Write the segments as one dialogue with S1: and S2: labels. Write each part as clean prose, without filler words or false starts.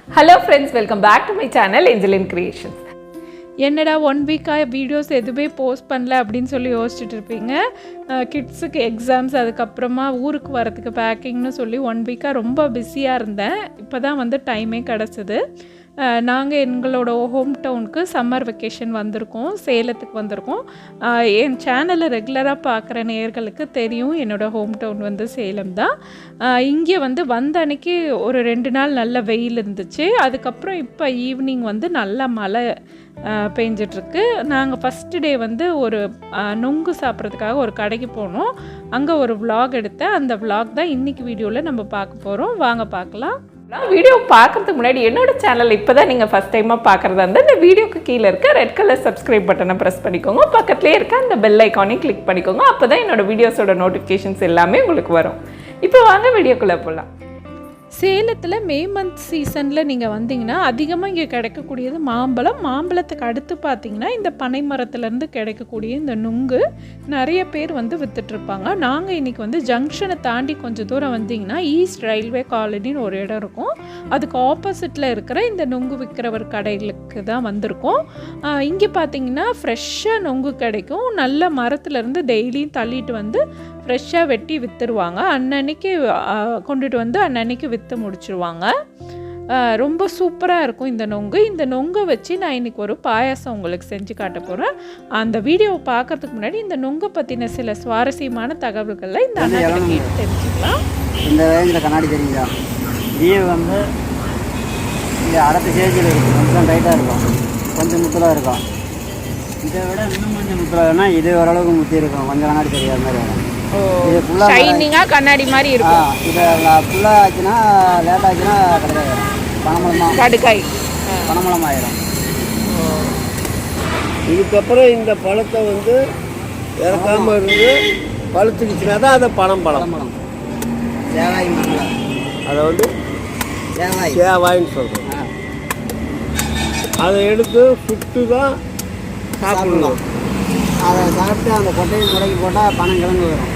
S1: Hello friends, welcome back to my channel angelinecreations.
S2: என்னடா 1 வீக்காக videos எதுவுமே போஸ்ட் பண்ணல அப்படின்னு சொல்லி யோசிச்சுட்டு இருப்பீங்க. கிட்ஸுக்கு எக்ஸாம்ஸ், அதுக்கப்புறமா ஊருக்கு வரத்துக்கு பேக்கிங்னு சொல்லி 1 வீக்காக ரொம்ப பிஸியாக இருந்தேன். இப்போ தான் வந்து டைமே கிடச்சிது. நாங்கள் எங்களோட ஹோம் டவுனுக்கு சம்மர் வெக்கேஷன் வந்திருக்கோம், சேலத்துக்கு வந்திருக்கோம். என் சேனலை ரெகுலராக பார்க்குற நேயர்களுக்கு தெரியும், என்னோடய ஹோம் டவுன் வந்து சேலம் தான். இங்கே வந்து வந்த அன்னைக்கு ஒரு 2 நாள் நல்ல வெயில் இருந்துச்சு. அதுக்கப்புறம் இப்போ ஈவினிங் வந்து நல்ல மழை பெஞ்சிட்ருக்கு. நாங்கள் ஃபஸ்ட்டு டே வந்து ஒரு நுங்கு சாப்பிட்றதுக்காக ஒரு கடைக்கு போனோம். அங்கே ஒரு விலாக் எடுத்தேன். அந்த விலாக் தான் இன்றைக்கி வீடியோவில் நம்ம பார்க்க போகிறோம். வாங்க பார்க்கலாம்.
S1: வீடியோ பார்க்குறதுக்கு முன்னாடி என்னோட சேனல் இப்போ தான் நீங்கள் ஃபஸ்ட் டைமாக பார்க்குறதா இருந்தால் இந்த வீடியோக்கு கீழே இருக்க ரெட் கலர் சப்ஸ்கிரைப் பட்டனை ப்ரெஸ் பண்ணிக்கோங்க. பக்கத்துலேயே இருக்க அந்த பெல் ஐக்கானையும் கிளிக் பண்ணிக்கோங்க. அப்போ தான் என்னோடய வீடியோஸோட நோட்டிஃபிகேஷன்ஸ் எல்லாமே உங்களுக்கு வரும். இப்போ வாங்க வீடியோக்குள்ளே போகலாம்.
S2: சேலத்தில் மே மந்த் சீசனில் நீங்கள் வந்தீங்கன்னா அதிகமாக இங்கே கிடைக்கக்கூடியது மாம்பழம். மாம்பழத்துக்கு அடுத்து பார்த்திங்கன்னா இந்த பனை மரத்துலேருந்து கிடைக்கக்கூடிய இந்த நுங்கு நிறைய பேர் வந்து விற்றுட்ருப்பாங்க. நாங்கள் இன்றைக்கி வந்து ஜங்ஷனை தாண்டி கொஞ்சம் தூரம் வந்தீங்கன்னா ஈஸ்ட் ரயில்வே காலனின்னு ஒரு இடம் இருக்கும். அதுக்கு ஆப்போசிட்டில் இருக்கிற இந்த நுங்கு விற்கிறவர் கடைகளுக்கு தான் வந்திருக்கோம். இங்கே பார்த்திங்கன்னா ஃப்ரெஷ்ஷாக நுங்கு கிடைக்கும். நல்ல மரத்துலேருந்து டெய்லியும் தள்ளிட்டு வந்து ஃப்ரெஷ்ஷாக வெட்டி விற்றுருவாங்க. அன்னன்னைக்கு கொண்டுட்டு வந்து அன்னன்னைக்கு விற்று முடிச்சுருவாங்க. ரொம்ப சூப்பராக இருக்கும் இந்த நொங்கு. இந்த நொங்கை வச்சு நான் இன்றைக்கி ஒரு பாயாசம் உங்களுக்கு செஞ்சு காட்ட போகிறேன். அந்த வீடியோவை பார்க்கறதுக்கு முன்னாடி இந்த நொங்கை பற்றின சில சுவாரஸ்யமான தகவல்களை இந்த அண்ணாட்ட கேட்டு தெரிஞ்சுக்கலாம்.
S3: இந்த ரேஞ்சில் கண்ணாடி தெரியுதா? இது வந்து இங்கே அடுத்த ஸ்டேஜில் இருக்கும். கொஞ்சம் டைட்டாக இருக்கும், கொஞ்சம் முத்தலாக இருக்கும். இதை விட இன்னும் கொஞ்சம் முத்தலாகனா இது ஓரளவுக்கு முத்தி இருக்கும், கொஞ்சம் கண்ணாடி தெரியாத மாதிரி வரும். இது ஃபுல்லாக
S2: ஷைனிங்காக கண்ணாடி மாதிரி இருக்கும்.
S3: இதை ஃபுல்லாக ஆச்சுன்னா லேட் ஆச்சுன்னா கிடையாது, பனமளமாக
S2: கடுக்காய்
S3: பனமளம் ஆயிடும்.
S4: இதுக்கப்புறம் இந்த பழத்தை வந்து இறக்காமல் இருந்து பழுத்துக்குச்சுன்னா தான் அதை பழம்
S3: சேவாய் மணல்,
S4: அதை வந்து சேவாயின்னு சொல்கிறோம். அதை எடுத்து சுட்டு தான் சாப்பிடணும்.
S3: அதை சாப்பிட்டு அந்த கொட்டையை முடக்கி போட்டால் பனங்கிழங்கு வரும்.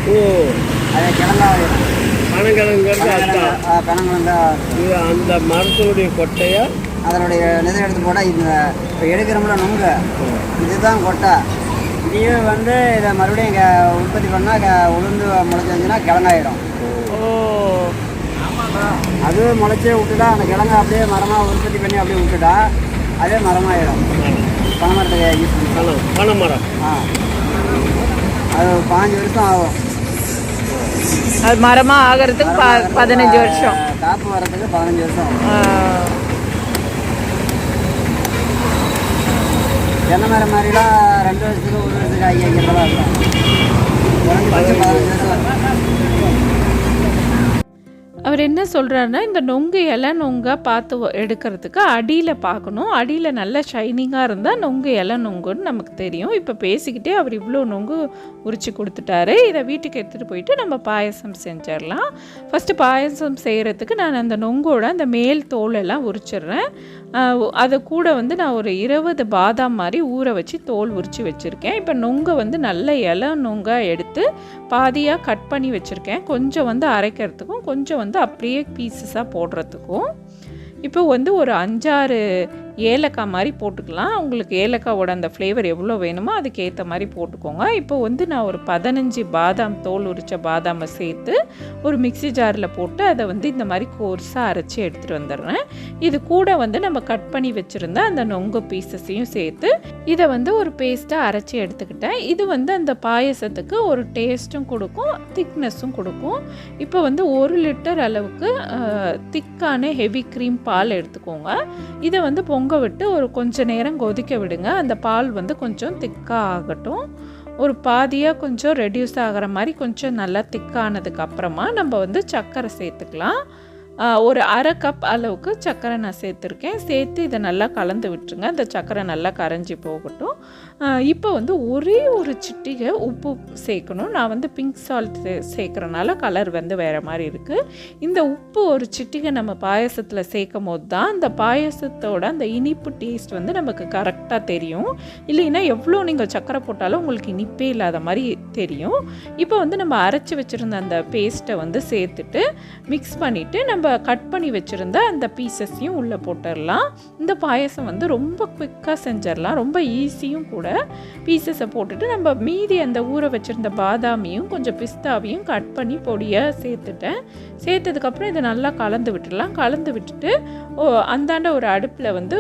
S3: அதை கிழங்கா வரும்.
S4: பனங்கிழங்கிறது அதுதான்.
S3: பனங்கிழங்கா
S4: இது அந்த மரத்தினுடைய கொட்டையை
S3: அதனுடைய நிதை எடுத்து போட்டால் இந்த இப்போ எடுக்கிறோம்ல நுங்கு, இதுதான் கொட்டை. இதையே வந்து இதை மறுபடியும் இங்கே உற்பத்தி பண்ணால் உளுந்து முளைச்சி வந்துச்சுன்னா கிழங்காயிடும். அது முளைச்சே விட்டுட்டா அந்த கிழங்கு அப்படியே மரமாக உற்பத்தி பண்ணி அப்படியே விட்டுட்டா அதே மரமாகிடும். பனைமரத்தை யூஸ் பண்ணி
S4: பனைமரம்
S3: அது 5 வருஷம் ஆகும்.
S2: அது மரமாக ஆகிறதுக்கு 15 வருஷம்,
S3: காப்பு வரத்துக்கு 15 வருஷம் ஆகும். தென்னை மரம் மாதிரிலாம் 2 வருஷத்துக்கு 1 வருஷத்துக்கு ஆகி வைக்கிறதா இருக்கும். 15 வருஷம்.
S2: அவர் என்ன சொல்கிறாருன்னா, இந்த நொங்கு இலை நொங்காக பார்த்து எடுக்கிறதுக்கு அடியில் பார்க்கணும். அடியில் நல்லா ஷைனிங்காக இருந்தால் நொங்கு இலை நொங்குன்னு நமக்கு தெரியும். இப்போ பேசிக்கிட்டே அவர் இவ்வளோ நொங்கு உரித்து கொடுத்துட்டாரு. இதை வீட்டுக்கு எடுத்துகிட்டு போயிட்டு நம்ம பாயசம் செஞ்சிடலாம். ஃபஸ்ட்டு பாயசம் செய்கிறதுக்கு நான் அந்த நொங்கோட அந்த மேல் தோலெல்லாம் உரிச்சிடுறேன். அதை கூட வந்து நான் ஒரு 20 பாதாம் மாதிரி ஊற வச்சு தோல் உரித்து வச்சுருக்கேன். இப்போ நொங்கை வந்து நல்ல இலை நொங்காக எடுத்து பாதியாக கட் பண்ணி வச்சுருக்கேன். கொஞ்சம் வந்து அரைக்கிறதுக்கும் கொஞ்சம் வந்து அப்படியே பீசஸாக போடுறதுக்கும். இப்போ வந்து ஒரு 5-6 ஏலக்காய் மாதிரி போட்டுக்கலாம். உங்களுக்கு ஏலக்காவோட அந்த ஃப்ளேவர் எவ்வளோ வேணுமோ அதுக்கேற்ற மாதிரி போட்டுக்கோங்க. இப்போ வந்து நான் ஒரு 15 பாதாம், தோல் உரித்த பாதாமை சேர்த்து ஒரு மிக்ஸி ஜாரில் போட்டு அதை வந்து இந்த மாதிரி கோர்ஸாக அரைச்சி எடுத்துகிட்டு வந்துடுறேன். இது கூட வந்து நம்ம கட் பண்ணி வச்சுருந்த அந்த நொங்கு பீசஸையும் சேர்த்து இதை வந்து ஒரு பேஸ்ட்டாக அரைச்சி எடுத்துக்கிட்டேன். இது வந்து அந்த பாயசத்துக்கு ஒரு டேஸ்ட்டும் கொடுக்கும், திக்னஸும் கொடுக்கும். இப்போ வந்து 1 லிட்டர் அளவுக்கு திக்கான ஹெவி க்ரீம் பால் எடுத்துக்கோங்க. இதை வந்து பொங்க விட்டு ஒரு கொஞ்ச நேரம் கொதிக்க விடுங்க. அந்த பால் வந்து கொஞ்சம் திக்காக ஆகட்டும். ஒரு பாதியாக கொஞ்சம் ரெடியூஸ் ஆகிற மாதிரி கொஞ்சம் நல்லா திக்கானதுக்கு அப்புறமா நம்ம வந்து சர்க்கரை சேர்த்துக்கலாம். ஒரு 1/2 கப் அளவுக்கு சர்க்கரை நான் சேர்த்துருக்கேன். சேர்த்து இதை நல்லா கலந்து விட்டுருங்க. இந்த சர்க்கரை நல்லா கரைஞ்சி போகட்டும். இப்போ வந்து ஒரே ஒரு சிட்டிகை உப்பு சேர்க்கணும். நான் வந்து பிங்க் சால்ட் சேர்க்குறனால கலர் வந்து வேறு மாதிரி இருக்குது. இந்த உப்பு ஒரு சிட்டிகை நம்ம பாயசத்தில் சேர்க்கும் போது தான் அந்த பாயசத்தோட அந்த இனிப்பு டேஸ்ட் வந்து நமக்கு கரெக்டாக தெரியும். இல்லைன்னா எவ்வளோ நீங்கள் சர்க்கரை போட்டாலும் உங்களுக்கு இனிப்பே இல்லாத மாதிரி தெரியும். இப்போ வந்து நம்ம அரைச்சி வச்சுருந்த அந்த பேஸ்ட்டை வந்து சேர்த்துட்டு மிக்ஸ் பண்ணிவிட்டு நம்ம நம்ம கட் பண்ணி வச்சுருந்த அந்த பீசஸையும் உள்ளே போட்டுடலாம். இந்த பாயசம் வந்து ரொம்ப குவிக்காக செஞ்சிடலாம், ரொம்ப ஈஸியும் கூட. பீசஸை போட்டுட்டு நம்ம மீதி அந்த ஊற வச்சுருந்த பாதாமியும் கொஞ்சம் பிஸ்தாவையும் கட் பண்ணி பொடியாக சேர்த்துட்டேன். சேர்த்ததுக்கப்புறம் இதை நல்லா கலந்து விட்டுடலாம். கலந்து விட்டுட்டு அந்தாண்ட ஒரு அடுப்பில் வந்து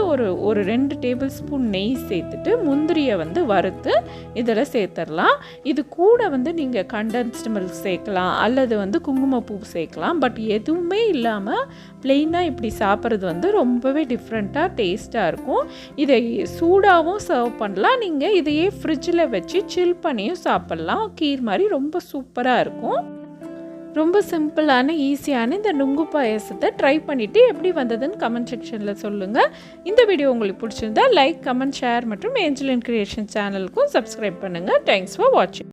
S2: ஒரு 2 டேபிள் ஸ்பூன் நெய் சேர்த்துட்டு முந்திரியை வந்து வறுத்து இதில் சேர்த்துடலாம். இது கூட வந்து நீங்கள் கண்டென்ஸ்டு மில்க் சேர்க்கலாம் அல்லது வந்து குங்குமப்பூ சேர்க்கலாம். பட் எதுவுமே இல்லாமல் ப்ளெயினாக இப்படி சாப்பிட்றது வந்து ரொம்பவே டிஃப்ரெண்ட்டாக டேஸ்ட்டாக இருக்கும். இதை சூடாகவும் சர்வ் பண்ணலாம். நீங்கள் இதையே ஃப்ரிட்ஜில் வச்சு சில் பண்ணியும் சாப்பிட்லாம். கீர் மாதிரி ரொம்ப சூப்பராக இருக்கும். ரொம்ப சிம்பிளான ஈஸியான இந்த நுங்கு பாயசத்தை ட்ரை பண்ணிவிட்டு எப்படி வந்ததுன்னு கமெண்ட் செக்ஷனில் சொல்லுங்கள். இந்த வீடியோ உங்களுக்கு பிடிச்சிருந்தா லைக், கமெண்ட், ஷேர் மற்றும் ஏஞ்சலின் கிரியேஷன் சேனலுக்கும் சப்ஸ்கிரைப் பண்ணுங்கள். தேங்க்ஸ் ஃபார் வாட்சிங்.